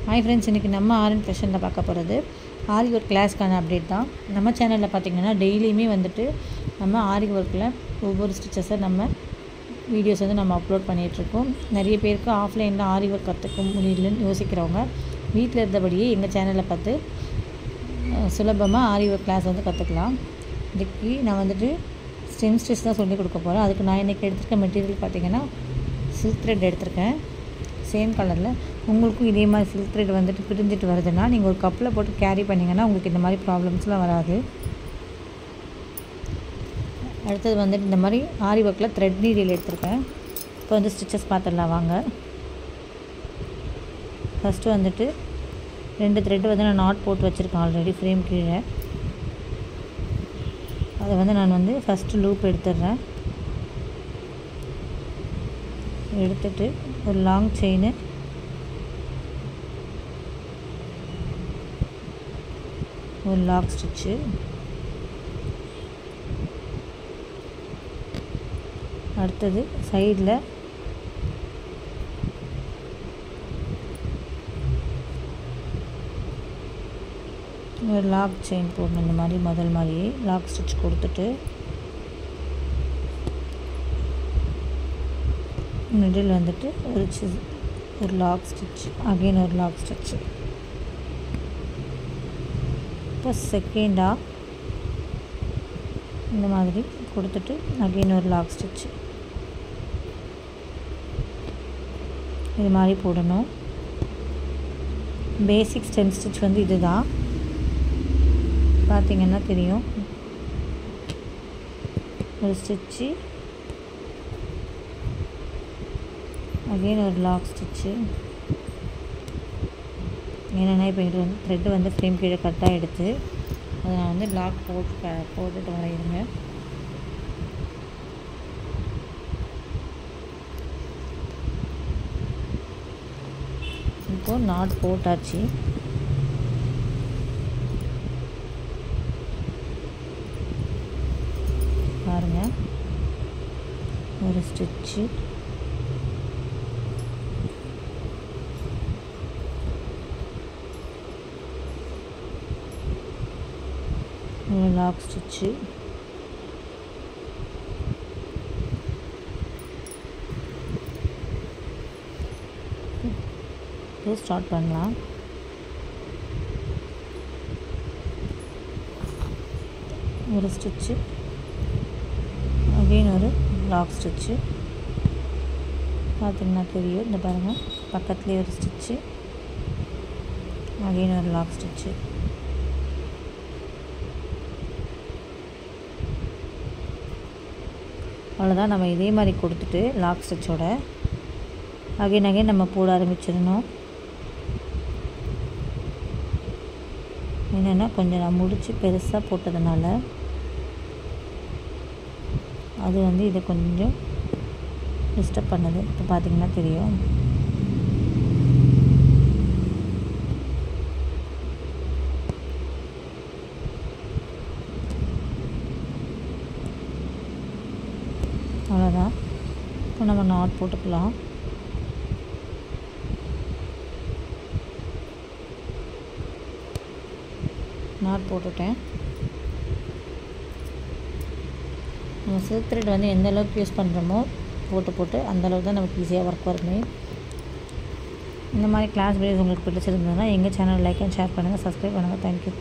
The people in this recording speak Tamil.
ஹாய் ஃப்ரெண்ட்ஸ், இன்றைக்கி நம்ம ஆர்என் ஃபேஷனில் பார்க்க போகிறது ஆரி ஒர்க் கிளாஸ்க்கான அப்டேட் தான். நம்ம சேனலில் பார்த்திங்கன்னா டெய்லியுமே வந்துட்டு நம்ம ஆரி ஒர்க்கில் ஒவ்வொரு ஸ்டிச்சஸை நம்ம வீடியோஸ் நம்ம அப்லோட் பண்ணிகிட்ருக்கோம். நிறைய பேருக்கு ஆஃப்லைனில் ஆரி ஒர்க் கற்றுக்க முடியலன்னு யோசிக்கிறவங்க வீட்டில் இருந்தபடியே எங்கள் சேனலை பார்த்து சுலபமாக ஆரி ஒர்க் கிளாஸ் கற்றுக்கலாம். இதுக்கு நான் வந்துட்டு ஸ்டெம் ஸ்டிச் தான் சொல்லிக் கொடுக்க போகிறேன். அதுக்கு நான் இன்றைக்கி எடுத்துருக்க மெட்டீரியல் பார்த்திங்கன்னா சில்க் த்ரெட் எடுத்திருக்கேன். சேம் கலரில் உங்களுக்கும் இதே மாதிரி சில்க் த்ரெட் பிரிஞ்சிட்டு வருதுன்னா நீங்கள் ஒரு கப்பில் போட்டு கேரி பண்ணிங்கன்னா உங்களுக்கு இந்த மாதிரி ப்ராப்ளம்ஸ்லாம் வராது. அடுத்தது இந்த மாதிரி ஆரி ஒர்க்கில் த்ரெட் நீடில் எடுத்திருக்கேன். இப்போ ஸ்டிச்சஸ் பார்த்துடலாம் வாங்க. ஃபஸ்ட்டு 2 த்ரெட்டு நான் நாட் போட்டு வச்சுருக்கேன் ஆல்ரெடி ஃப்ரேம் கீழே. அதை நான் ஃபஸ்ட்டு லூப் எடுத்துடுறேன். எடுத்துட்டு ஒரு லாங் செயின் ஒரு லாக் ஸ்டிச்சு, அடுத்தது சைடில் ஒரு லாக் செயின் போடணும். இந்த மாதிரி முதல் மாதிரியே லாக் ஸ்டிச் கொடுத்துட்டு மிடில் ஒரு லாக் ஸ்டிச், அகெயின் ஒரு லாக் ஸ்டிச். இப்போ செகண்டாக இந்த மாதிரி கொடுத்துட்டு அகெயின் ஒரு லாக் ஸ்டிச் இது மாதிரி போடணும். பேசிக் ஸ்டெம் ஸ்டிச் இது தான் பார்த்திங்கன்னா தெரியும். ஒரு ஸ்டிச்சு, அகெயின் ஒரு லாக் ஸ்டிச்சு. ஏன்னா இப்போ இது த்ரெட்டு ஃப்ரேம் கீழே கட்டாக எடுத்து அதை நான் லாக் போட்டுட்டு வரையிருங்க. இப்போது நாட் போட்டாச்சு. பாருங்கள், ஒரு ஸ்டிச்சு, ஒரு லாக் ஸ்டிச்சு, ஸ்டார்ட் பண்ணலாம். ஒரு ஸ்டிச்சு, அகெயின் ஒரு லாக் ஸ்டிச்சு. பார்த்திங்கன்னா தெரியும். இந்த பாருங்கள், பக்கத்துலேயே ஒரு ஸ்டிச்சு, அகெயின் ஒரு லாக் ஸ்டிச்சு. அவ்வளோதான். நம்ம இதே மாதிரி கொடுத்துட்டு லாக் ஸ்டிச்சோட அகைன் நம்ம போட ஆரம்பிச்சிடணும். என்னென்னா கொஞ்சம் நான் முடித்து பெருசாக போட்டதுனால அது இதை கொஞ்சம் டிஸ்டர்ப் பண்ணுது. இப்போ பார்த்திங்கன்னா தெரியும். அவ்வளோதான். இப்போ நம்ம நாட் போட்டுக்கலாம். நாட் போட்டுட்டேன். நம்ம சில்க் த்ரெட் எந்த அளவுக்கு யூஸ் பண்ணுறோமோ போட்டு அந்தளவுக்கு தான் நமக்கு ஈஸியாக ஒர்க் வருமே. இந்த மாதிரி கிளாஸ் வீடியோஸ் உங்களுக்கு பிடிச்சிருந்ததுன்னா எங்கள் சேனல் லைக் அண்ட் ஷேர் பண்ணுங்கள், சப்ஸ்கிரைப் பண்ணுங்கள். தேங்க்யூ.